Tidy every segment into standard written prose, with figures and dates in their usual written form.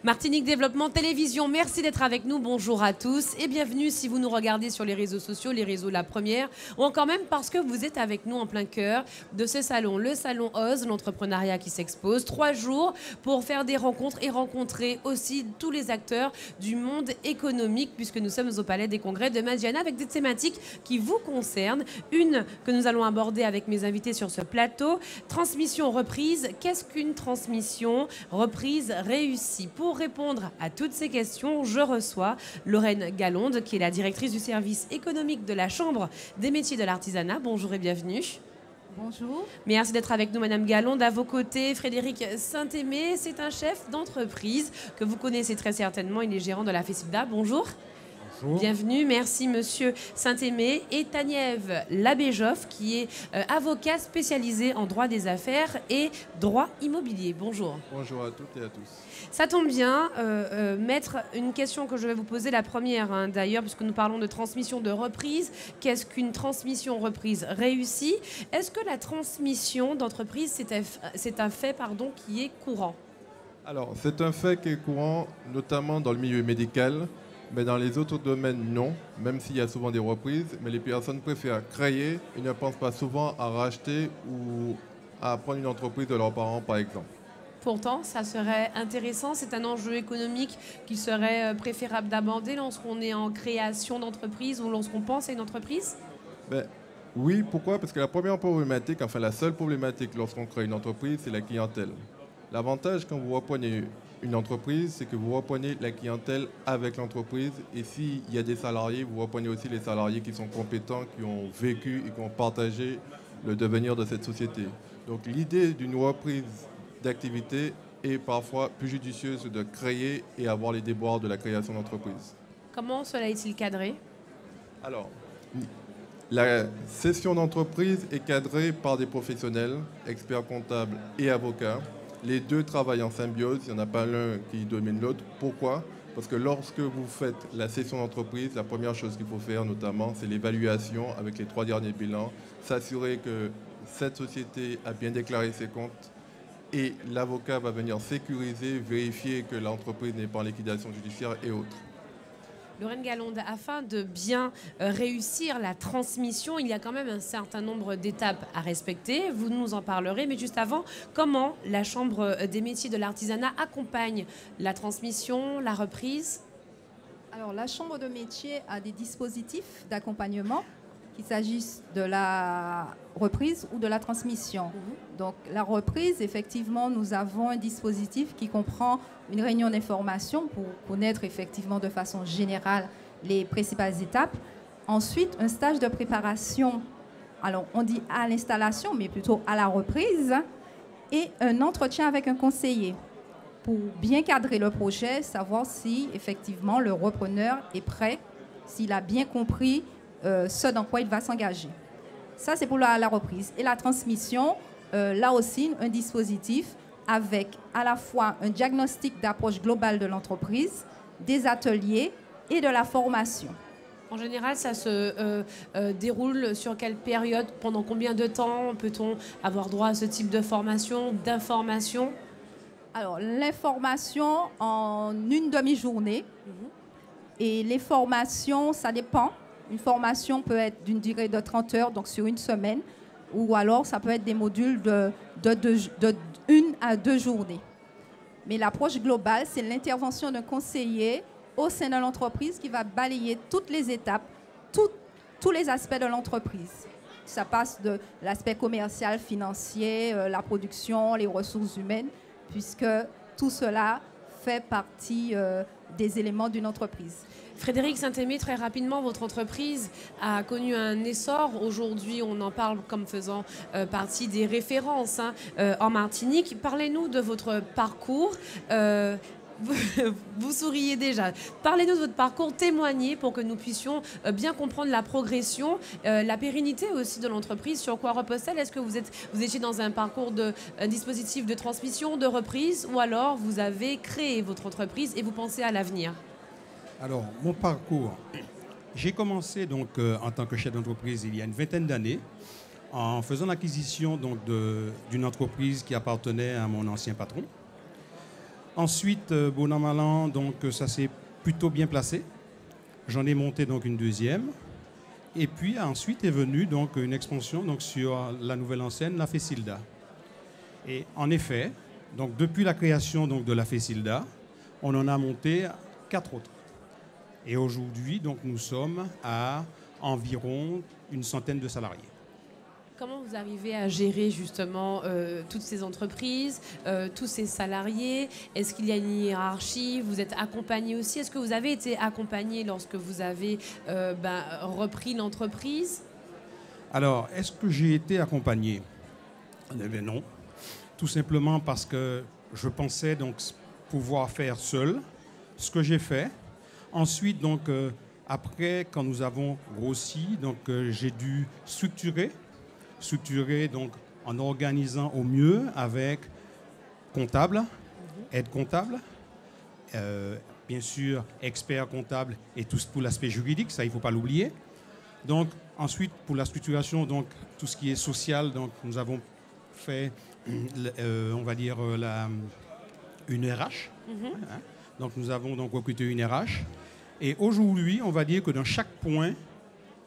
Martinique Développement Télévision, merci d'être avec nous. Bonjour à tous et bienvenue si vous nous regardez sur les réseaux sociaux, les réseaux La Première, ou encore même parce que vous êtes avec nous en plein cœur de ce salon, le salon OZ, l'entrepreneuriat qui s'expose. 3 jours pour faire des rencontres et rencontrer aussi tous les acteurs du monde économique, puisque nous sommes au Palais des Congrès de Madiana avec des thématiques qui vous concernent. Une que nous allons aborder avec mes invités sur ce plateau, transmission reprise. Qu'est-ce qu'une transmission reprise réussie? Pour répondre à toutes ces questions, je reçois Lorraine Galonde, qui est la directrice du service économique de la Chambre des métiers de l'artisanat. Bonjour et bienvenue. Bonjour. Merci d'être avec nous, Madame Galonde. À vos côtés, Frédéric Saint-Aimé, c'est un chef d'entreprise que vous connaissez très certainement. Il est gérant de la FECIPDA. Bonjour. Bonjour. Bienvenue, merci Monsieur Saint-Aimé. Et Taniève Labéjoff, qui est avocat spécialisé en droit des affaires et droit immobilier. Bonjour. Bonjour à toutes et à tous. Ça tombe bien, Maître, une question que je vais vous poser, la première d'ailleurs, puisque nous parlons de transmission de reprise. Qu'est-ce qu'une transmission reprise réussie? Est-ce que la transmission d'entreprise, c'est un fait qui est courant? Alors, c'est un fait qui est courant, notamment dans le milieu médical, mais dans les autres domaines, non, même s'il y a souvent des reprises. Mais les personnes préfèrent créer et ne pensent pas souvent à racheter ou à prendre une entreprise de leurs parents, par exemple. Pourtant, ça serait intéressant. C'est un enjeu économique qu'il serait préférable d'aborder lorsqu'on est en création d'entreprise ou lorsqu'on pense à une entreprise? Oui, pourquoi? Parce que la première problématique, enfin la seule problématique lorsqu'on crée une entreprise, c'est la clientèle. L'avantage quand vous reprenez une entreprise, c'est que vous reprenez la clientèle avec l'entreprise. Et s'il y a des salariés, vous reprenez aussi les salariés qui sont compétents, qui ont vécu et qui ont partagé le devenir de cette société. Donc l'idée d'une reprise d'activité est parfois plus judicieuse de créer et avoir les déboires de la création d'entreprise. Comment cela est-il cadré? Alors, la cession d'entreprise est cadrée par des professionnels, experts comptables et avocats. Les deux travaillent en symbiose, il n'y en a pas l'un qui domine l'autre. Pourquoi? Parce que lorsque vous faites la cession d'entreprise, la première chose qu'il faut faire notamment, c'est l'évaluation avec les 3 derniers bilans, s'assurer que cette société a bien déclaré ses comptes et l'avocat va venir sécuriser, vérifier que l'entreprise n'est pas en liquidation judiciaire et autres. Lorraine Galonde, afin de bien réussir la transmission, il y a quand même un certain nombre d'étapes à respecter. Vous nous en parlerez, mais juste avant, comment la Chambre des métiers de l'artisanat accompagne la transmission, la reprise? Alors, la Chambre de métier a des dispositifs d'accompagnement, qu'il s'agisse de la reprise ou de la transmission. Donc, la reprise, effectivement, nous avons un dispositif qui comprend une réunion d'information pour connaître effectivement de façon générale les principales étapes. Ensuite, un stage de préparation, alors on dit à l'installation, mais plutôt à la reprise, et un entretien avec un conseiller pour bien cadrer le projet, savoir si effectivement le repreneur est prêt, s'il a bien compris ce dans quoi il va s'engager. Ça, c'est pour la reprise. Et la transmission, là aussi, un dispositif avec à la fois un diagnostic d'approche globale de l'entreprise, des ateliers et de la formation. En général, ça se déroule sur quelle période? Pendant combien de temps peut-on avoir droit à ce type de formation, d'information? Alors, l'information en une demi-journée. Et les formations, ça dépend. Une formation peut être d'une durée de 30 heures, donc sur une semaine, ou alors ça peut être des modules de 1 à 2 journées. Mais l'approche globale, c'est l'intervention d'un conseiller au sein de l'entreprise qui va balayer toutes les étapes, tous les aspects de l'entreprise. Ça passe de l'aspect commercial, financier, la production, les ressources humaines, puisque tout cela fait partie des éléments d'une entreprise. Frédéric Saint-Aimé, très rapidement, votre entreprise a connu un essor. Aujourd'hui, on en parle comme faisant partie des références en Martinique. Parlez-nous de votre parcours. Vous souriez déjà. Parlez-nous de votre parcours, témoignez pour que nous puissions bien comprendre la progression, la pérennité aussi de l'entreprise. Sur quoi repose-t-elle? Est-ce que vous étiez dans un parcours un dispositif de transmission, de reprise, ou alors vous avez créé votre entreprise et vous pensez à l'avenir? Alors, mon parcours, j'ai commencé donc en tant que chef d'entreprise il y a une vingtaine d'années en faisant l'acquisition d'une entreprise qui appartenait à mon ancien patron. Ensuite, bon an, mal an, donc ça s'est plutôt bien placé. J'en ai monté donc une deuxième. Et puis ensuite est venue donc une expansion donc, sur la nouvelle enseigne, la Fesilda. Et en effet, donc depuis la création donc, de la Fesilda, on en a monté 4 autres. Et aujourd'hui, donc, nous sommes à environ une centaine de salariés. Comment vous arrivez à gérer justement toutes ces entreprises, tous ces salariés? Est-ce qu'il y a une hiérarchie? Vous êtes accompagné aussi? Est-ce que vous avez été accompagné lorsque vous avez repris l'entreprise? Alors, est-ce que j'ai été accompagné? Eh bien non. Tout simplement parce que je pensais donc pouvoir faire seul ce que j'ai fait. Ensuite, donc, après, quand nous avons grossi, donc, j'ai dû structurer donc, en organisant au mieux avec comptable, aide comptable, bien sûr expert comptable et tout l'aspect juridique, ça il ne faut pas l'oublier. Donc ensuite pour la structuration, donc tout ce qui est social, donc nous avons fait, on va dire une RH. Hein. Donc nous avons donc recruté une RH. Et aujourd'hui, on va dire que dans chaque point,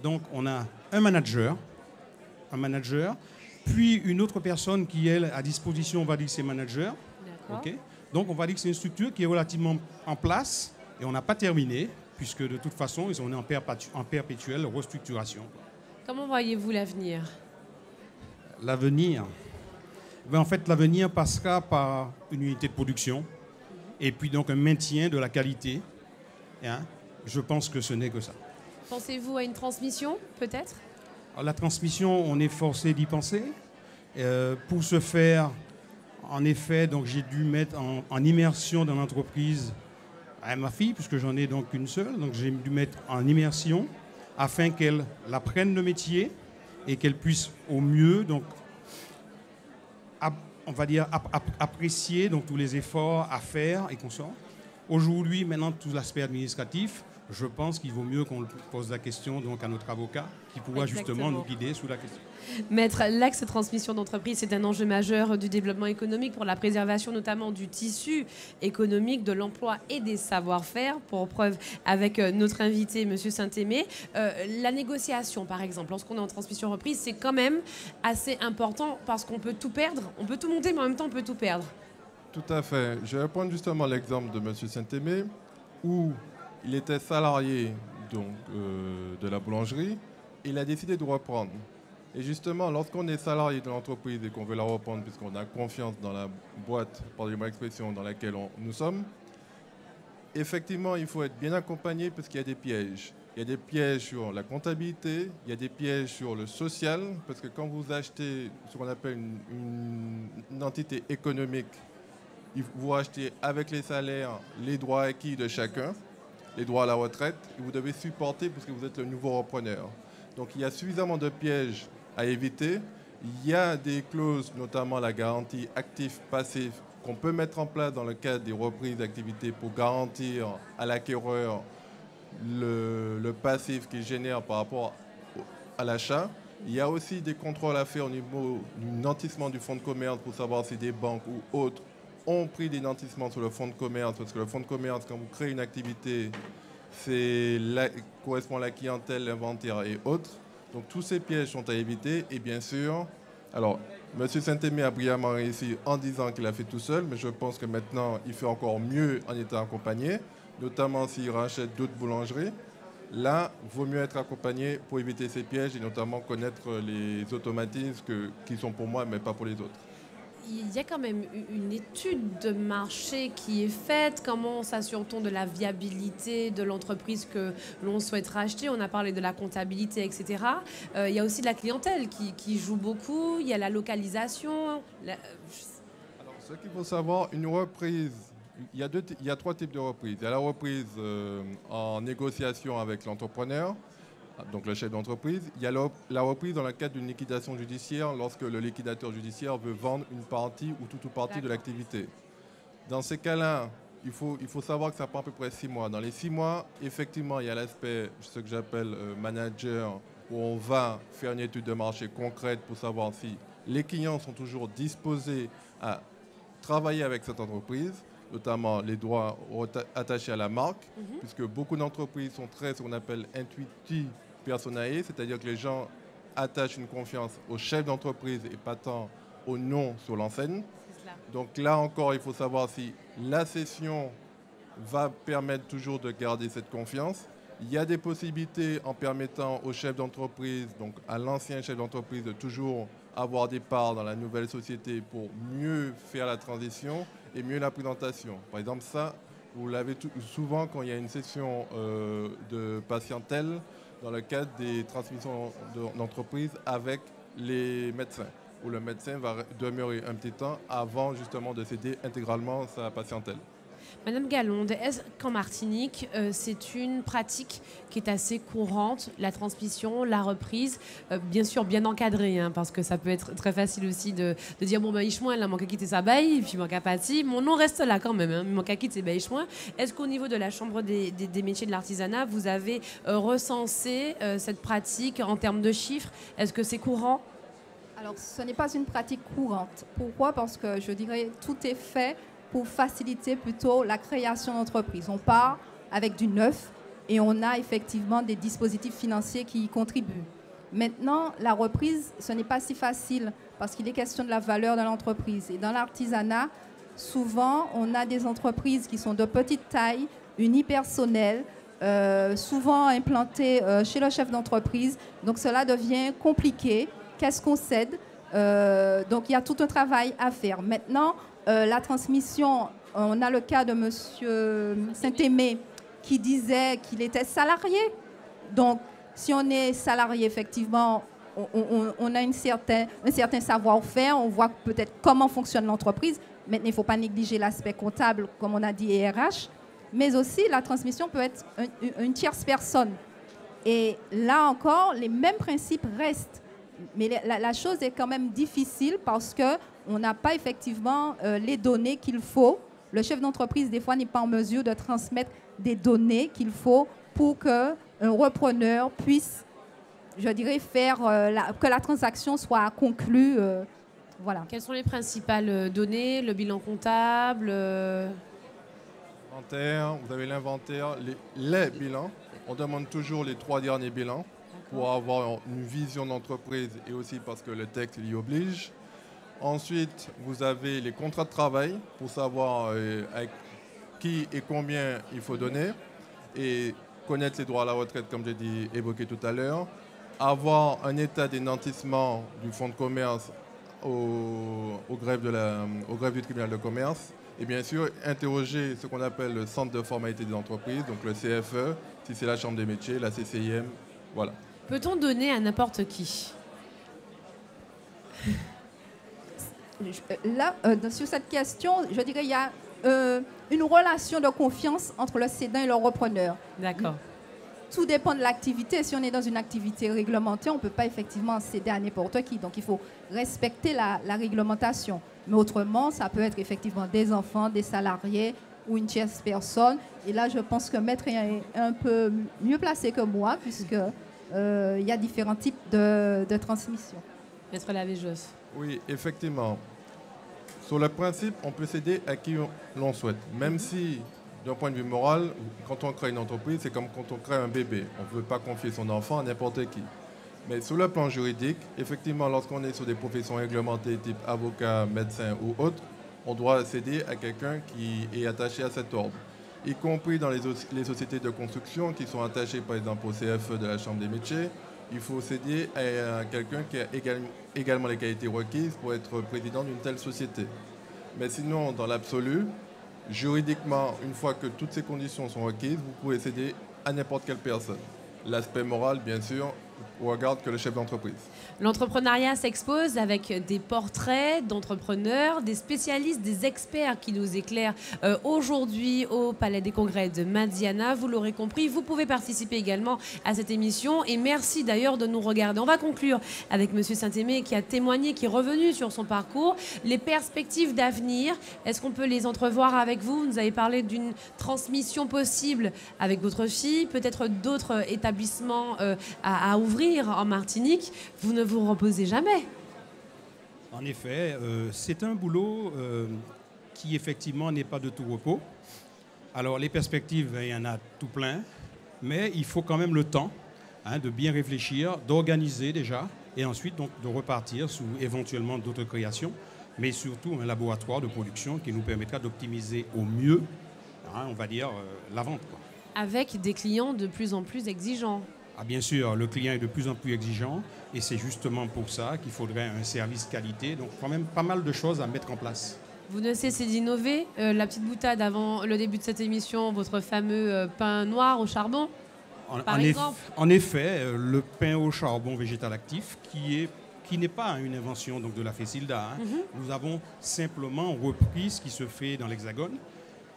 donc on a un manager, puis une autre personne qui est à disposition, on va dire que c'est manager. Okay. Donc on va dire que c'est une structure qui est relativement en place et on n'a pas terminé, puisque de toute façon, on est en perpétuelle restructuration. Comment voyez-vous l'avenir? L'avenir, ben en fait, l'avenir passera par une unité de production et puis donc un maintien de la qualité. Hein. Je pense que ce n'est que ça. Pensez-vous à une transmission, peut-être? La transmission, on est forcé d'y penser. Pour ce faire, en effet, donc j'ai dû mettre en immersion dans l'entreprise à ma fille, puisque j'en ai donc une seule. Donc j'ai dû mettre en immersion afin qu'elle apprenne le métier et qu'elle puisse au mieux, donc, on va dire, apprécier donc, tous les efforts à faire et qu'on sort. Aujourd'hui, maintenant, tout l'aspect administratif, je pense qu'il vaut mieux qu'on pose la question donc, à notre avocat qui pourra justement nous guider sous la question. Maître, l'axe transmission d'entreprise, c'est un enjeu majeur du développement économique pour la préservation notamment du tissu économique, de l'emploi et des savoir-faire. Pour preuve, avec notre invité, M. Saint-Aimé, la négociation, par exemple, lorsqu'on est en transmission reprise, c'est quand même assez important parce qu'on peut tout perdre. On peut tout monter, mais en même temps, on peut tout perdre. Tout à fait. Je vais prendre justement l'exemple de M. Saint-Aimé, où il était salarié donc, de la boulangerie. Il a décidé de reprendre. Et justement, lorsqu'on est salarié de l'entreprise et qu'on veut la reprendre puisqu'on a confiance dans la boîte, pardonnez-moi l'expression, dans laquelle nous sommes, effectivement, il faut être bien accompagné parce qu'il y a des pièges. Il y a des pièges sur la comptabilité, il y a des pièges sur le social, parce que quand vous achetez ce qu'on appelle une entité économique, vous achetez avec les salaires les droits acquis de chacun, les droits à la retraite, et vous devez supporter parce que vous êtes le nouveau repreneur. Donc il y a suffisamment de pièges à éviter. Il y a des clauses, notamment la garantie actif-passif, qu'on peut mettre en place dans le cadre des reprises d'activité pour garantir à l'acquéreur le passif qu'il génère par rapport à l'achat. Il y a aussi des contrôles à faire au niveau du nantissement du fonds de commerce pour savoir si des banques ou autres ont pris des nantissements sur le fonds de commerce, parce que le fonds de commerce, quand vous créez une activité, correspond à la clientèle, l'inventaire et autres. Donc tous ces pièges sont à éviter. Et bien sûr, alors, M. Saint-Aimé a brillamment réussi en disant qu'il a fait tout seul, mais je pense que maintenant, il fait encore mieux en étant accompagné, notamment s'il rachète d'autres boulangeries. Là, il vaut mieux être accompagné pour éviter ces pièges et notamment connaître les automatismes qui sont pour moi, mais pas pour les autres. Il y a quand même une étude de marché qui est faite. Comment s'assure-t-on de la viabilité de l'entreprise que l'on souhaite racheter? On a parlé de la comptabilité, etc. Il y a aussi de la clientèle qui joue beaucoup. Il y a la localisation. Alors, ce qu'il faut savoir, une reprise, il y a 3 types de reprises. Il y a la reprise en négociation avec l'entrepreneur, donc le chef d'entreprise. Il y a la reprise dans le cadre d'une liquidation judiciaire lorsque le liquidateur judiciaire veut vendre une partie ou toute partie de l'activité. Dans ces cas-là, il faut savoir que ça prend à peu près 6 mois. Dans les 6 mois, effectivement, il y a l'aspect, ce que j'appelle manager, où on va faire une étude de marché concrète pour savoir si les clients sont toujours disposés à travailler avec cette entreprise. notamment les droits attachés à la marque, puisque beaucoup d'entreprises sont très, ce qu'on appelle intuitive personae, c'est-à-dire que les gens attachent une confiance au chef d'entreprise et pas tant au nom sur l'enseigne. Donc là encore, il faut savoir si la cession va permettre toujours de garder cette confiance. Il y a des possibilités en permettant au chef d'entreprise, donc à l'ancien chef d'entreprise, de toujours avoir des parts dans la nouvelle société pour mieux faire la transition et mieux la présentation. Par exemple, ça, vous l'avez souvent quand il y a une session de patientèle dans le cadre des transmissions d'entreprise avec les médecins, où le médecin va demeurer un petit temps avant justement de céder intégralement sa patientèle. Madame Galonde, est-ce qu'en Martinique, c'est une pratique qui est assez courante, la transmission, la reprise, bien sûr bien encadrée, hein, parce que ça peut être très facile aussi de dire bon ben Ichmoin, elle manque à quitter sa baille, puis manque à pâtir, mon nom reste là quand même, hein, manque à quitter baille Ichmoin. Est-ce qu'au niveau de la Chambre des métiers de l'artisanat, vous avez recensé cette pratique en termes de chiffres? Est-ce que c'est courant? Alors, ce n'est pas une pratique courante. Pourquoi? Parce que je dirais tout est fait pour faciliter plutôt la création d'entreprises. On part avec du neuf et on a effectivement des dispositifs financiers qui y contribuent. Maintenant, la reprise, ce n'est pas si facile parce qu'il est question de la valeur de l'entreprise. Et dans l'artisanat, souvent, on a des entreprises qui sont de petite taille, unipersonnelles, souvent implantées chez le chef d'entreprise. Donc, cela devient compliqué. Qu'est-ce qu'on cède? Donc, il y a tout un travail à faire. Maintenant, la transmission, on a le cas de M. Saint-Aimé qui disait qu'il était salarié. Donc, si on est salarié, effectivement, on a un certain savoir-faire, on voit peut-être comment fonctionne l'entreprise. Maintenant, il ne faut pas négliger l'aspect comptable, comme on a dit, et RH. Mais aussi, la transmission peut être une tierce personne. Et là encore, les mêmes principes restent. Mais la chose est quand même difficile parce qu'on n'a pas effectivement les données qu'il faut. Le chef d'entreprise, des fois, n'est pas en mesure de transmettre des données qu'il faut pour qu'un repreneur puisse, je dirais, faire que la transaction soit conclue. Voilà. Quelles sont les principales données? Le bilan comptable L'inventaire, vous avez l'inventaire, les bilans. On demande toujours les 3 derniers bilans pour avoir une vision d'entreprise et aussi parce que le texte y oblige. Ensuite, vous avez les contrats de travail pour savoir avec qui et combien il faut donner et connaître les droits à la retraite, comme j'ai dit, évoqué tout à l'heure. Avoir un état des nantissements du fonds de commerce au greffe du tribunal de commerce. Et bien sûr, interroger ce qu'on appelle le centre de formalité des entreprises, donc le CFE, si c'est la Chambre des métiers, la CCIM, voilà. Peut-on donner à n'importe qui? Là, sur cette question, je dirais qu'il y a une relation de confiance entre le cédant et le repreneur. D'accord. Tout dépend de l'activité. Si on est dans une activité réglementée, on ne peut pas effectivement céder à n'importe qui. Donc, il faut respecter la réglementation. Mais autrement, ça peut être effectivement des enfants, des salariés ou une tierce personne. Et là, je pense que Maître est un peu mieux placé que moi, puisque il y a différents types de transmission. Maître Lavéjos. Oui, effectivement. Sur le principe, on peut céder à qui l'on souhaite. Même si, d'un point de vue moral, quand on crée une entreprise, c'est comme quand on crée un bébé. On ne veut pas confier son enfant à n'importe qui. Mais sur le plan juridique, effectivement, lorsqu'on est sur des professions réglementées type avocat, médecin ou autre, on doit céder à quelqu'un qui est attaché à cet ordre. Y compris dans les sociétés de construction qui sont attachées par exemple au CFE de la Chambre des métiers, il faut céder à quelqu'un qui a également les qualités requises pour être président d'une telle société. Mais sinon, dans l'absolu, juridiquement, une fois que toutes ces conditions sont requises, vous pouvez céder à n'importe quelle personne. L'aspect moral, bien sûr, regarde que le chef d'entreprise. L'entrepreneuriat s'expose avec des portraits d'entrepreneurs, des spécialistes, des experts qui nous éclairent aujourd'hui au Palais des Congrès de Madiana. Vous l'aurez compris, vous pouvez participer également à cette émission et merci d'ailleurs de nous regarder. On va conclure avec M. Saint-Aimé qui a témoigné, qui est revenu sur son parcours. Les perspectives d'avenir, est-ce qu'on peut les entrevoir avec vous? Vous nous avez parlé d'une transmission possible avec votre fille, peut-être d'autres établissements à ouvrir en Martinique. Vous ne vous reposez jamais. En effet, c'est un boulot qui effectivement n'est pas de tout repos. Alors les perspectives, il y en a tout plein, mais il faut quand même le temps de bien réfléchir, d'organiser déjà, et ensuite donc, de repartir sous éventuellement d'autres créations, mais surtout un laboratoire de production qui nous permettra d'optimiser au mieux, on va dire, la vente, quoi. Avec des clients de plus en plus exigeants. Ah, bien sûr, le client est de plus en plus exigeant et c'est justement pour ça qu'il faudrait un service qualité. Donc quand même pas mal de choses à mettre en place. Vous ne cessez d'innover. La petite boutade avant le début de cette émission, votre fameux pain noir au charbon, par exemple. En effet, le pain au charbon végétal actif qui n'est pas une invention donc, de la Fécilda. Nous avons simplement repris ce qui se fait dans l'Hexagone.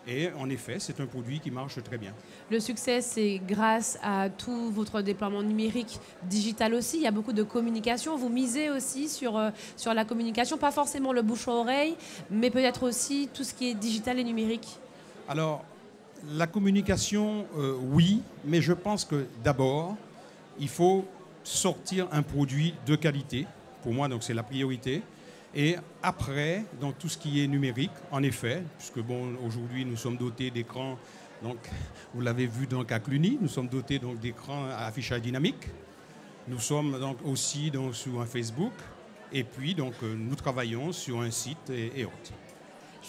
Et en effet, c'est un produit qui marche très bien. Le succès, c'est grâce à tout votre déploiement numérique, digital aussi. Il y a beaucoup de communication. Vous misez aussi sur la communication, pas forcément le bouche à oreille, mais peut-être aussi tout ce qui est digital et numérique. Alors, la communication, oui, mais je pense que d'abord, il faut sortir un produit de qualité. Pour moi, donc, c'est la priorité. Et après, dans tout ce qui est numérique, en effet, puisque bon, aujourd'hui nous sommes dotés d'écrans, donc vous l'avez vu donc à Cluny, nous sommes dotés donc d'écrans à affichage dynamique. Nous sommes donc aussi donc, sur un Facebook, et puis donc nous travaillons sur un site et autres.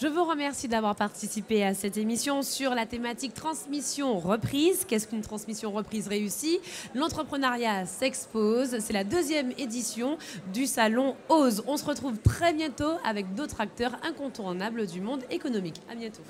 Je vous remercie d'avoir participé à cette émission sur la thématique transmission reprise. Qu'est-ce qu'une transmission reprise réussie? L'entrepreneuriat s'expose. C'est la 2e édition du salon OSE. On se retrouve très bientôt avec d'autres acteurs incontournables du monde économique. À bientôt.